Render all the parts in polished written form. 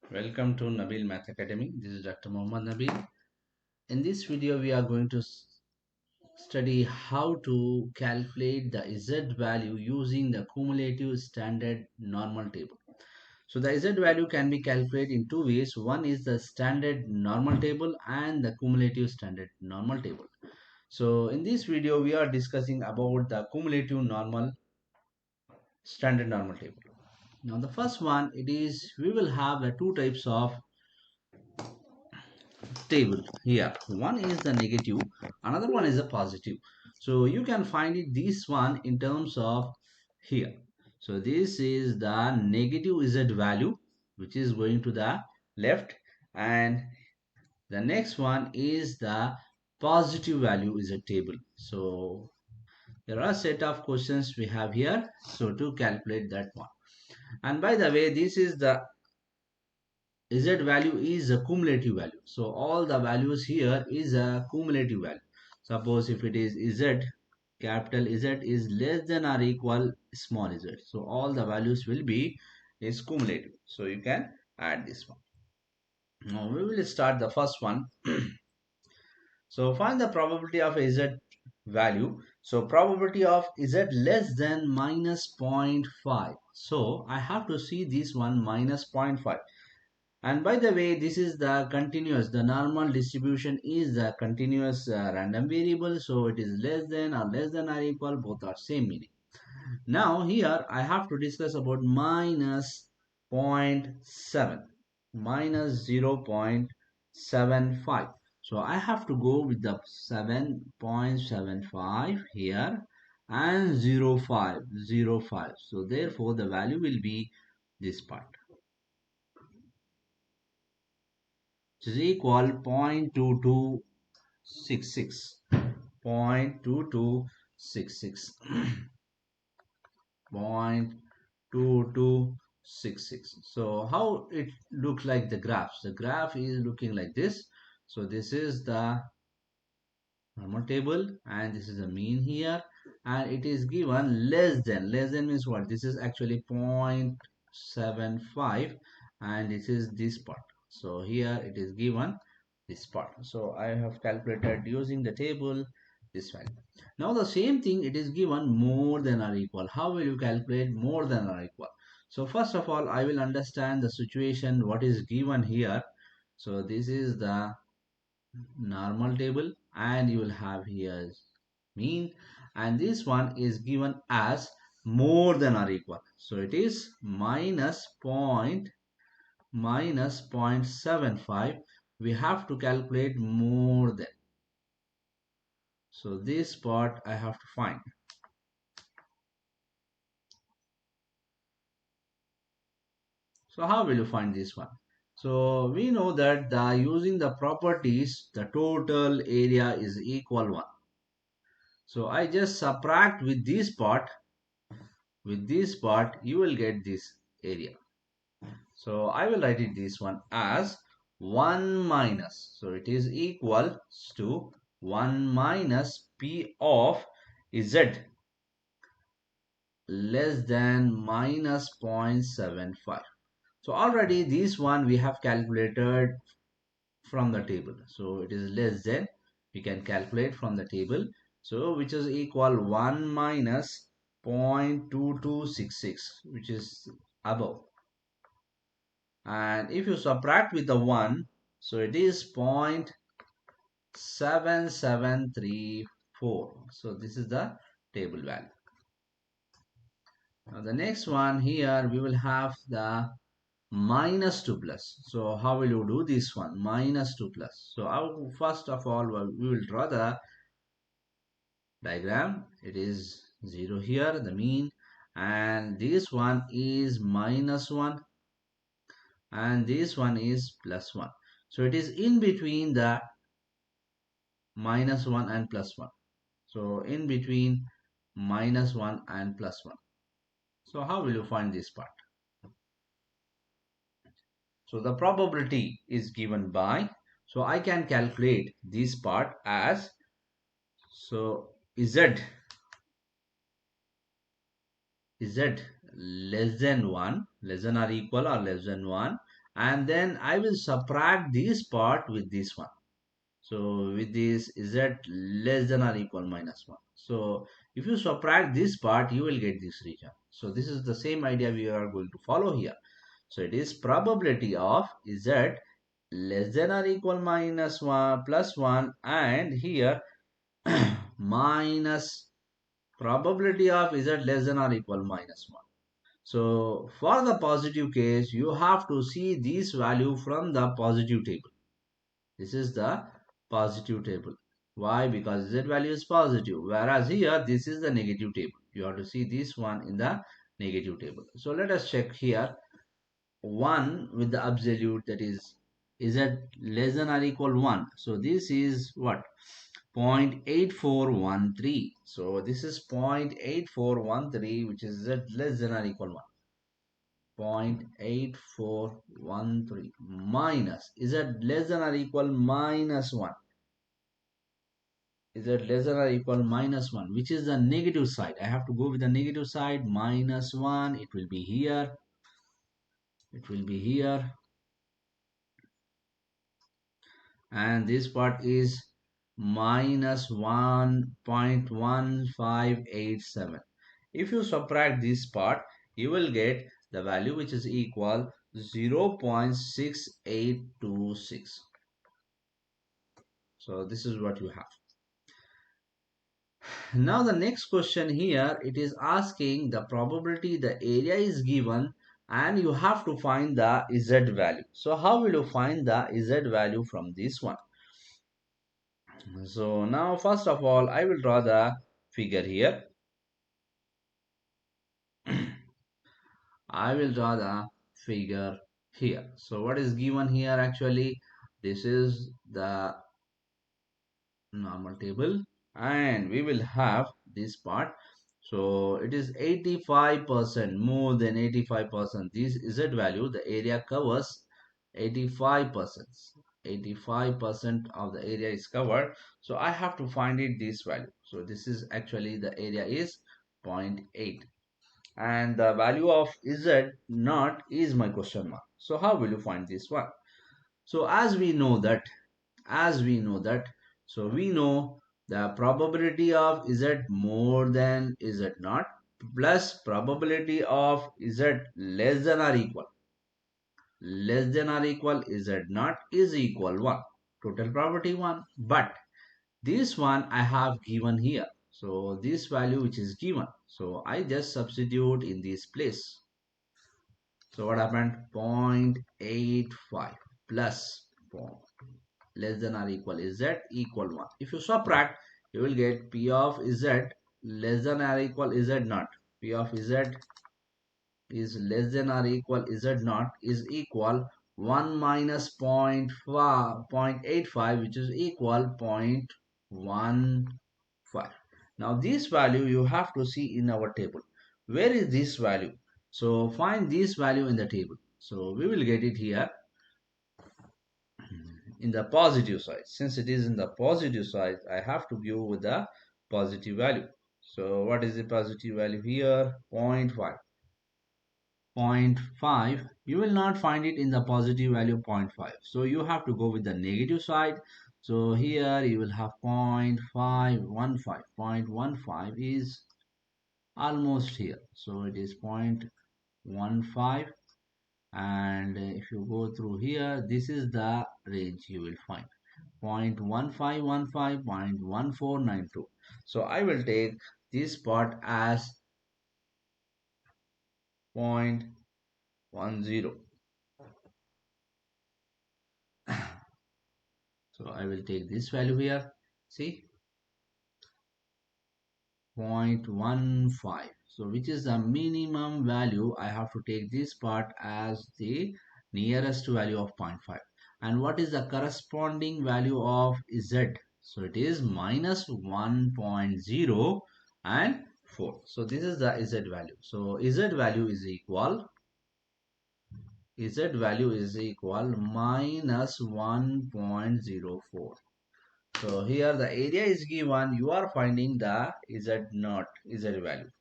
Welcome to Nabeel Math Academy. This is Dr. Mohammed Nabeel. In this video, we are going to study how to calculate the Z value using the cumulative standard normal table. So the Z value can be calculated in two ways. One is the standard normal table and the cumulative standard normal table. So in this video, we are discussing about the cumulative normal standard normal table. Now the first one, it is we will have the two types of table here. One is the negative, another one is a positive. So you can find it this one in terms of here. So this is the negative z value which is going to the left, and the next one is the positive value is a table. So there are a set of questions we have here, so to calculate that one. And by the way, this is the Z value is a cumulative value. So all the values here is a cumulative value. Suppose if it is Z, capital Z is less than or equal small z. So all the values will be is cumulative. So you can add this one. Now we will start the first one. So find the probability of a Z value. So probability of Z less than minus zero point 0.5. So I have to see this one minus zero point 0.5. And by the way, this is the continuous, the normal distribution is the continuous random variable. So it is less than or equal, both are same meaning. Now here I have to discuss about minus zero point 0.7, minus 0.75. So I have to go with the 7.75 here and 0.5. So therefore the value will be this part, which is equal 0.2266. 0.2266. 0.2266. So how it looks like the graphs? The graph is looking like this. So this is the normal table and this is the mean here, and it is given less than means what? This is actually 0.75 and this is this part. So here it is given this part. So I have calculated using the table this value. Now the same thing, it is given more than or equal. How will you calculate more than or equal? So first of all, I will understand the situation what is given here. So this is the normal table and you will have here mean, and this one is given as more than or equal. So it is minus 0.75. We have to calculate more than. So this part I have to find. So how will you find this one? So we know that using the properties, the total area is equal 1. So I just subtract with this part. With this part, you will get this area. So I will write it this one as 1 minus. So it is equal to 1 minus P of Z less than minus 0.75. So already this one we have calculated from the table. So it is less than, we can calculate from the table. So which is equal 1 minus 0.2266, which is above. And if you subtract with the 1, so it is 0.7734. So this is the table value. Now the next one here we will have the minus 2 plus. So how will you do this one? Minus 2 plus. So first of all we will draw the diagram. It is 0 here, the mean, and this one is minus 1 and this one is plus 1. So it is in between the minus 1 and plus 1. So in between minus 1 and plus 1. So how will you find this part? So the probability is given by, so I can calculate this part as, so Z less than 1, less than or equal or less than 1, and then I will subtract this part with this one. So with this z less than or equal minus 1. So if you subtract this part, you will get this region. So this is the same idea we are going to follow here. So it is probability of z less than or equal minus 1 plus 1, and here minus probability of z less than or equal minus 1. So for the positive case, you have to see this value from the positive table. This is the positive table. Why? Because z value is positive. Whereas here, this is the negative table. You have to see this one in the negative table. So let us check here. 1 with the absolute, that is it less than or equal 1? So this is what? 0.8413. So this is 0.8413, which is z less than or equal 1. 0.8413 minus, is it less than or equal minus 1? Is it less than or equal minus 1, which is the negative side? I have to go with the negative side. Minus 1, it will be here, it will be here, and this part is minus 1.1587. If you subtract this part, you will get the value which is equal 0.6826. So this is what you have. Now the next question here, it is asking the probability, the area is given, and you have to find the z value. So how will you find the z value from this one? So now first of all, I will draw the figure here. I will draw the figure here. So what is given here actually? This is the normal table, and we will have this part. So it is 85%, more than 85%. This z value, the area covers 85%. 85% of the area is covered. So I have to find it this value. So this is actually the area is zero point 0.8, and the value of z naught is my question mark. So how will you find this one? So as we know that, so we know the probability of z more than z naught plus probability of z less than or equal z naught is equal 1. Total probability 1. But this one I have given here. So this value which is given, so I just substitute in this place. So what happened? 0.85 plus less than or equal z equal 1. If you subtract, you will get p of z less than or equal z naught. P of z is less than or equal z naught is equal 1 minus 0.85, which is equal 0.15. Now this value you have to see in our table. Where is this value? So find this value in the table. So we will get it here in the positive side. Since it is in the positive side, I have to give with the positive value. So what is the positive value here? 0.5. Zero point 0.5. You will not find it in the positive value 0.5. So you have to go with the negative side. So here you will have 0.515. 0.15 is almost here. So it is 0.15, and if you go through here, this is the range you will find. 0.1515, 0.1492. So I will take this part as 0.10. So I will take this value here. See, 0.15. So which is the minimum value? I have to take this part as the nearest value of 0.5. And what is the corresponding value of z? So it is minus 1.0 and 4. So this is the z value. So z value is equal minus 1.04. So here the area is given, you are finding the z value.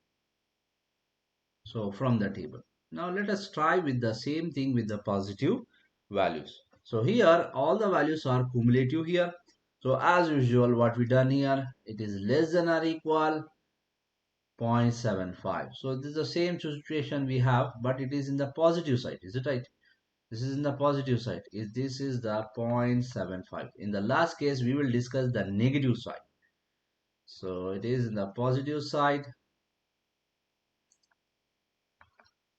So from the table. Now let us try with the same thing with the positive. values. So here all the values are cumulative here. So as usual, what we done here, it is less than or equal 0.75. So this is the same situation we have, but it is in the positive side. Is it right? This is in the positive side. Is this is the 0.75. In the last case, we will discuss the negative side. So it is in the positive side.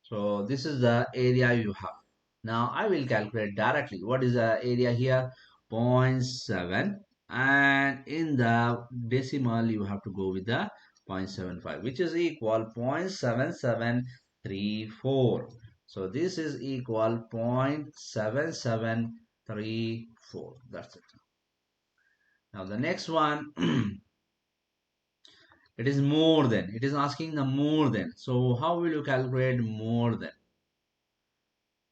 So this is the area you have. Now I will calculate directly. What is the area here? Zero point 0.7, and in the decimal you have to go with the 0.75, which is equal 0.7734. So this is equal 0.7734. That's it. Now the next one, it is more than. It is asking the more than. So how will you calculate more than?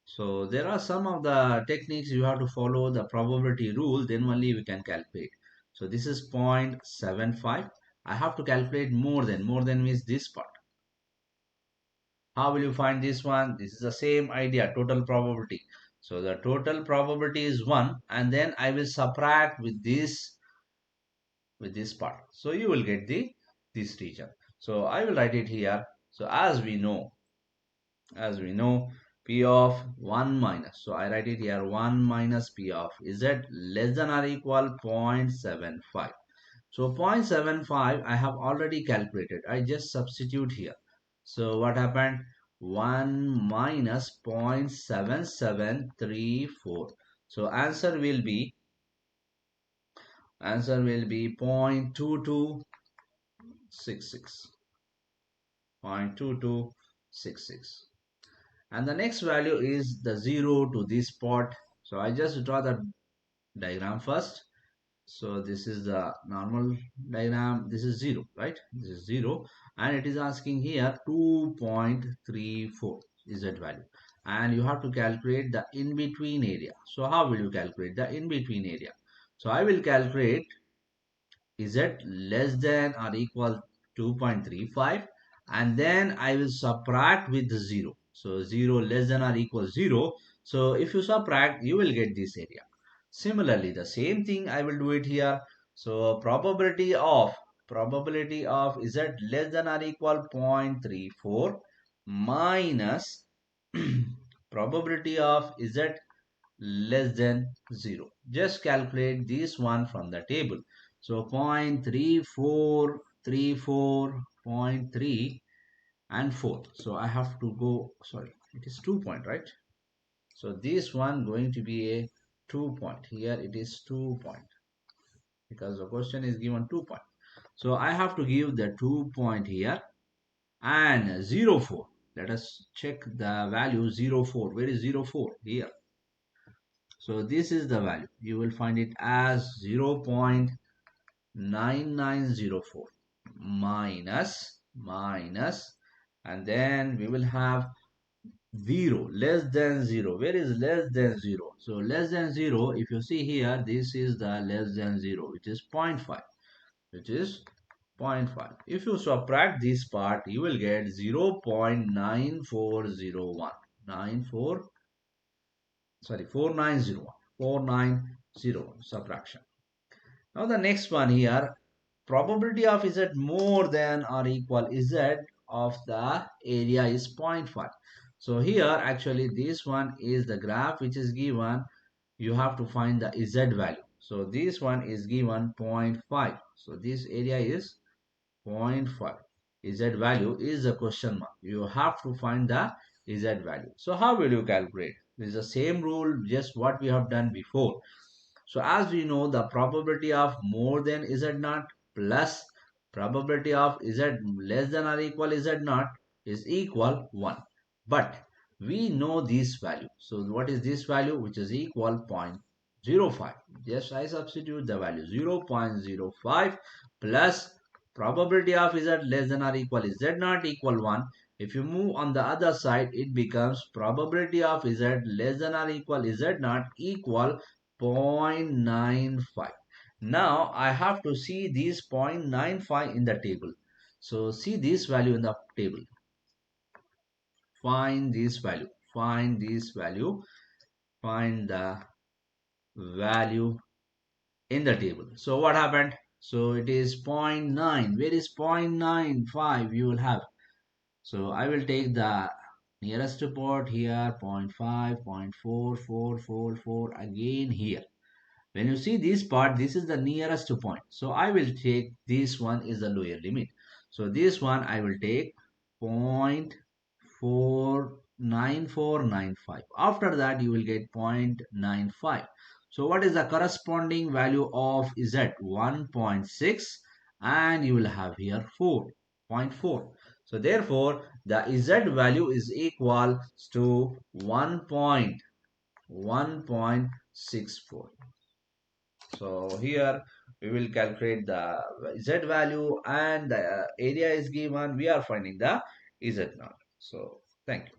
So there are some of the techniques you have to follow the probability rule, then only we can calculate. So this is 0.75. I have to calculate more than. More than means this part. How will you find this one? This is the same idea, total probability. So the total probability is 1, and then I will subtract with this part. So you will get this region. So I will write it here. So as we know p of 1 minus, so I write it here, 1 minus p of z less than or equal 0.75. So 0.75 I have already calculated. I just substitute here. So what happened? 1 minus 0.7734. So answer will be 0.2266. 0.2266. And the next value is the 0 to this spot. So I just draw the diagram first. So this is the normal diagram. This is 0, right? This is 0, and it is asking here 2.34 is that value, and you have to calculate the in between area. So how will you calculate the in between area? So I will calculate, is it less than or equal 2.35, and then I will subtract with the 0. So 0 less than or equal 0. So if you subtract, you will get this area. Similarly, the same thing I will do it here. So probability of is it less than or equal 0.34 minus probability of is it less than 0. Just calculate this one from the table. So 0.3434, 0.3 and 4. So I have to go, sorry, it is 2 point, right? So this one going to be a 2 point. Here it is 2 point because the question is given 2 point. So I have to give the 2 point here and 0.4. Let us check the value 0.4. Where is 0.4? Here. So this is the value. You will find it as 0.9904 minus, and then we will have 0 less than 0. Where is less than 0? So less than 0, if you see here, this is the less than 0, which is 0.5, which is zero point 0.5. If you subtract this part, you will get 0.9401. 94, sorry, 4901. 4901 subtraction. Now the next one here, probability of z more than or equal z of the area is zero point 0.5. So here actually this one is the graph which is given. You have to find the z value. So this one is given 0.5. So this area is 0.5. Z value is a question mark. You have to find the Z value. So how will you calculate? This is the same rule, just what we have done before. So as we know, the probability of more than Z naught plus probability of Z less than or equal Z naught is equal 1. But we know this value. So what is this value? Which is equal 0.05. Just I substitute the value 0.05 plus probability of Z less than or equal Z naught equal 1. If you move on the other side, it becomes probability of Z less than or equal Z naught equal 0.95. Now I have to see this 0.95 in the table. So see this value in the table. Find this value. Find this value. find the value in the table. So what happened? So it is zero point 0.9. Where is 0.95? You will have. So I will take the nearest port here, zero point 0.5, 0.4444 again here. When you see this part, this is the nearest point. So I will take this one is the lower limit. So this one I will take 0.49495. After that, you will get 0.95. So what is the corresponding value of Z? 1.6, and you will have here 4.4. So therefore, the Z value is equal to 1.64. So here we will calculate the Z value, and the area is given. We are finding the Z naught. So thank you.